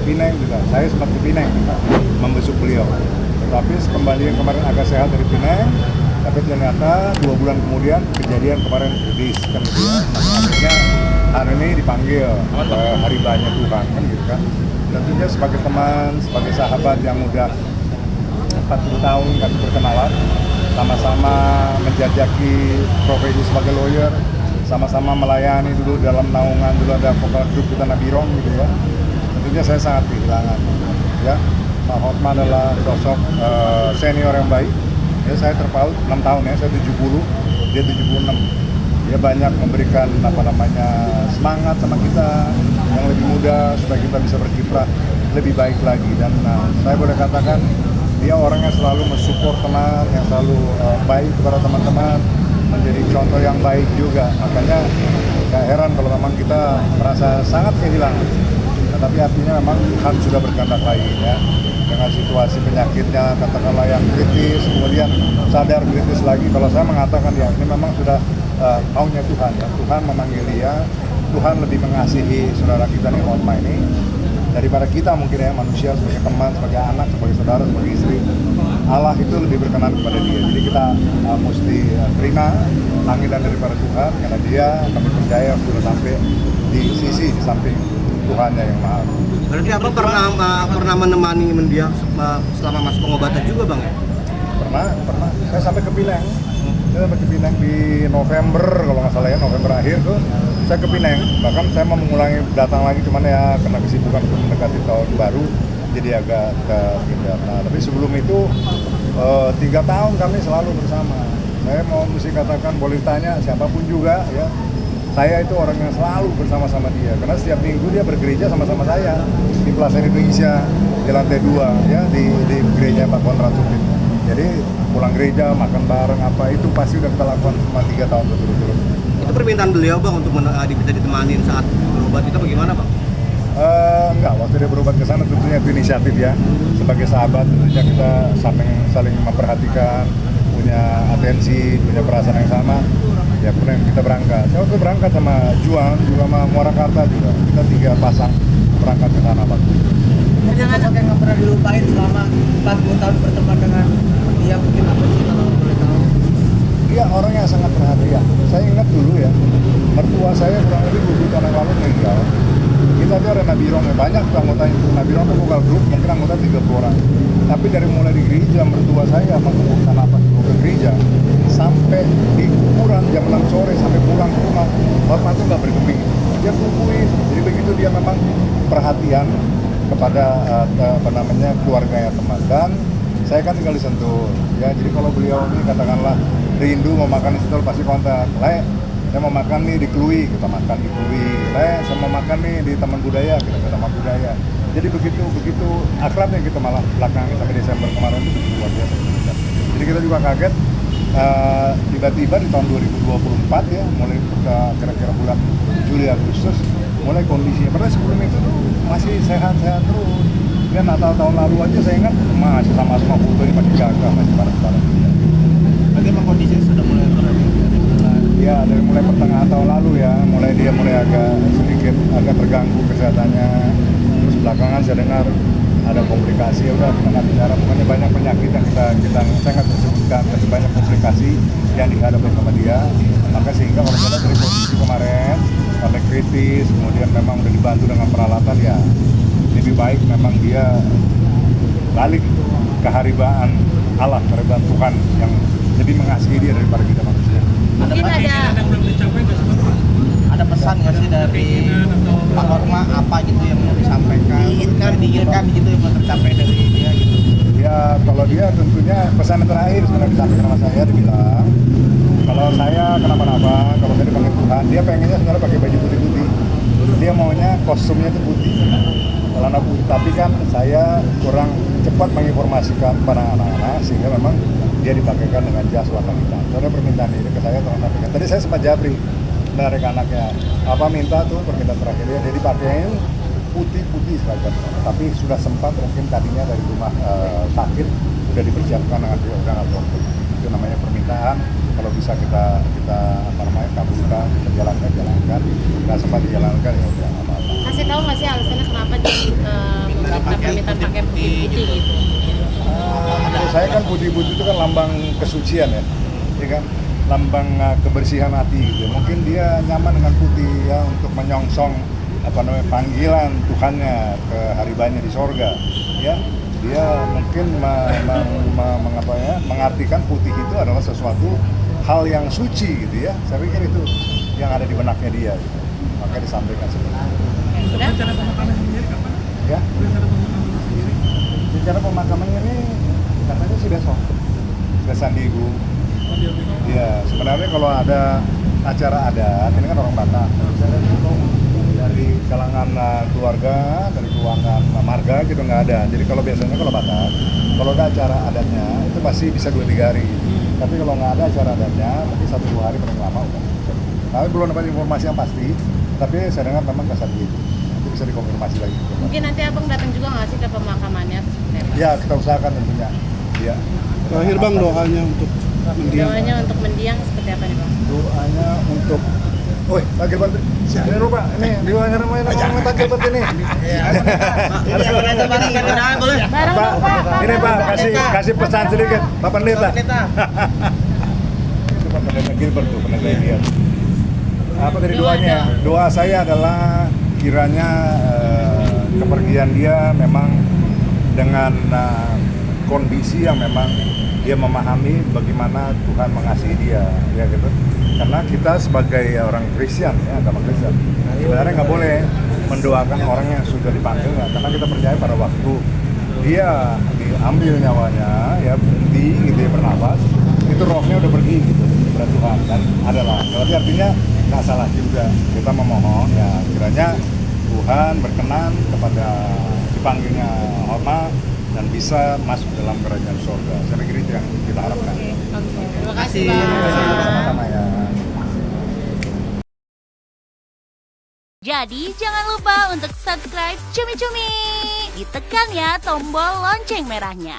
Pineng juga. Saya sempat ke Pineng membesuk beliau. Tetapi kembali yang kemarin agak sehat dari Pineng, tapi ternyata 2 bulan kemudian kejadian kemarin kritis kan gitu ya. Akhirnya hari ini dipanggil hari banyak Tuhan kan gitu kan. Tentunya sebagai teman, sebagai sahabat yang udah 40 tahun kami berkenalan, sama-sama menjajaki profesi sebagai lawyer, sama-sama melayani dulu dalam naungan, dulu ada vokal grup kita Nabirong gitu ya. Tentunya saya sangat kehilangan ya. Pak Hotma adalah sosok senior yang baik ya. Saya terpaut 6 tahun ya, saya 70, dia 76. Dia banyak memberikan semangat sama kita yang lebih muda supaya kita bisa berkiprah lebih baik lagi. Dan saya boleh katakan dia orang yang selalu mensupport teman, yang selalu baik kepada teman-teman, menjadi contoh yang baik juga. Makanya gak heran kalau memang kita merasa sangat kehilangan. Tapi artinya memang Tuhan sudah berkehendak lain ya. Dengan situasi penyakitnya katakanlah yang kritis, kemudian sadar kritis lagi. Kalau saya mengatakan ya ini memang sudah maunya Tuhan ya. Tuhan memanggil dia, Tuhan lebih mengasihi saudara kita nih Hotma ini daripada kita mungkin ya, manusia sebagai teman, sebagai anak, sebagai saudara, sebagai istri. Allah itu lebih berkenan kepada dia. Jadi kita mesti terima panggilan daripada Tuhan, karena dia kami percaya sudah sampai di samping Tuhannya yang maha. Berarti apa pernah menemani mendiang selama masa pengobatan juga bang ya? Pernah. Saya sampai ke Pineng. Saya sampai ke Pineng di November kalau nggak salah ya, November akhir tuh saya ke Pineng. Bahkan saya mau mengulangi datang lagi, cuman ya karena kesibukan untuk mendekati tahun baru jadi agak terhindar. Nah tapi sebelum itu 3 tahun kami selalu bersama. Saya mau mesti katakan, boleh tanya siapapun juga ya, saya itu orang yang selalu bersama-sama dia, karena setiap minggu dia bergereja sama-sama saya di Plaza Indonesia di lantai 2 ya, di gereja Pak Konrad Supit. Jadi pulang gereja, makan bareng apa itu pasti udah kita lakukan selama 3 tahun berturut-turut. Itu permintaan beliau bang untuk kita ditemanin saat berobat itu bagaimana bang? Enggak, waktu dia berobat ke sana tentunya itu inisiatif ya. Sebagai sahabat tentunya kita saling memperhatikan, punya atensi, punya perasaan yang sama. Ya kemudian kita berangkat. Saya waktu berangkat sama Juan, juga sama Muarakarta juga. Kita 3 pasang berangkat ke sana Pak. Ini sosok yang nggak pernah dilupain selama 40 tahun berteman dengan dia, mungkin apa sih kalau boleh tahu? Dia orang yang sangat perhatian. Saya ingat dulu ya, mertua saya kurang lebih 20 tahun yang lalu meninggal. Kita tuh ada Nabirong, banyak tuh anggotanya itu. Nabirong itu vokal grup, mungkin anggota 30 orang. Tapi dari mulai di gereja, mertua saya mengumumkan apa ke gereja, sampai di kuburan jam 6 sore sampai pulang ke rumah, Hotma itu nggak bergeming. Dia kukuin. Jadi begitu dia memang perhatian kepada keluarganya teman. Dan saya kan tinggal di Sentul ya, jadi kalau beliau ini katakanlah rindu mau makan di Sentul pasti kontak. Saya mau makan nih di Klui, kita makan di Klui. Saya mau makan nih di Taman Budaya, kita ke Taman Budaya. Jadi begitu akrabnya kita, malah belakangnya sampai Desember kemarin itu begitu luar biasa. Jadi kita juga kaget tiba-tiba di tahun 2024 ya, mulai kira-kira bulan Juli Agustus mulai kondisinya. Padahal sebelum itu tuh masih sehat-sehat terus. Dan Natal tahun lalu aja saya ingat masih sama-sama foto ini masih gagah, masih parah-parah. Berarti emang kondisinya sudah mulai turun dari bulan. Ya dari mulai pertengahan tahun lalu ya, dia mulai agak terganggu kesehatannya. Terus belakangan saya dengar ada komplikasi, ya udah kita nggak bicara, pokoknya banyak penyakit yang kita saya nggak bisa sebutkan, tapi banyak komplikasi yang dihadapi sama dia. Maka sehingga kalau kita dari posisi kemarin sampai kritis, kemudian memang udah dibantu dengan peralatan, ya lebih baik memang dia balik keharibaan Allah, keharibaan Tuhan yang lebih mengasihi dia daripada kita manusia. Mungkin Ada pesan nggak sih dari Pak Hotma, apa gitu yang mau disampaikan, diinginkan gitu yang mau tercapai dari dia gitu? Ya kalau dia tentunya pesan terakhir sebenarnya disampaikan sama saya, dia bilang kalau saya kenapa-napa, kalau saya dipanggil Tuhan, dia pengennya sebenarnya pakai baju putih-putih. Dia maunya kostumnya itu putih, celana putih. Tapi kan saya kurang cepat menginformasikan pada anak-anak sehingga memang dia dipakaikan dengan jas warna hitam. Soalnya permintaan ini ke saya tolong sampaikan. Tadi saya sempat jabri dari anaknya, apa minta tuh permintaan terakhir dia, jadi pakaiin putih-putih seragam. Tapi sudah sempat mungkin tadinya dari rumah sakit sudah dipersiapkan dengan dengan dokter. Itu namanya permintaan. Kalau bisa kita kabulkan, kita jalankan. Nggak sempat dijalankan ya udah apa-apa. kasih tahu nggak sih alasannya kenapa dia permintaan pakai putih-putih gitu. Menurut saya kan putih-putih itu kan lambang kesucian ya kan, lambang kebersihan hati gitu. Mungkin dia nyaman dengan putih ya untuk menyongsong panggilan Tuhannya ke haribanya di sorga ya. Dia mungkin mengartikan putih itu adalah sesuatu hal yang suci gitu ya. Saya pikir itu yang ada di benaknya dia gitu. Makanya disampaikan seperti itu. Udah? Rencana pemakaman sendiri kapan? Ya, Rencana pemakaman sendiri? rencana pemakamannya ini katanya sih besok ke San Diego. Iya, sebenarnya kalau ada acara adat, ini kan orang Batak. Saya lihat itu dari kalangan keluarga, dari keuangan marga gitu nggak ada. Jadi kalau biasanya kalau Batak, kalau ada acara adatnya itu pasti bisa 2-3 hari. Tapi kalau nggak ada acara adatnya, mungkin 1-2 hari paling lama udah. Tapi belum dapat informasi yang pasti. Tapi saya dengar memang ke San Diego. Nanti bisa dikonfirmasi lagi. Mungkin nanti abang datang juga nggak sih ke pemakamannya atau seperti apa? Ya, kita usahakan tentunya. Ya. Terakhir Bang, doanya untuk mendiang. Doanya untuk mendiang seperti apa nih bang? Doanya untuk woi, Pak Gilbert. Ini lupa, ini doanya namanya Pak Gilbert ini. Boleh. Barang Pak, dong pak. ini Pak, kasih pesan sedikit, Pak Pendeta. Itu Pak Pendeta Gilbert tuh, pendeta Indian. Apa tadi doanya? Doa saya adalah kiranya kepergian dia memang dengan kondisi yang memang dia memahami bagaimana Tuhan mengasihi dia, ya gitu. Karena kita sebagai orang Kristen, ya agama Kristen, sebenarnya nggak boleh mendoakan orang yang sudah dipanggil, karena kita percaya pada waktu dia diambil nyawanya, ya berhenti gitu ya bernapas, itu rohnya udah pergi gitu kepada Tuhan dan adalah. Berarti artinya nggak salah juga kita memohon ya kiranya Tuhan berkenan kepada dipanggilnya Horma dan bisa masuk dalam kerajaan surga. Saya pikir itu yang kita harapkan. Oke, terima kasih Terima bang. Sama-sama ya. Jadi jangan lupa untuk subscribe Cumi Cumi. Ditekan ya tombol lonceng merahnya.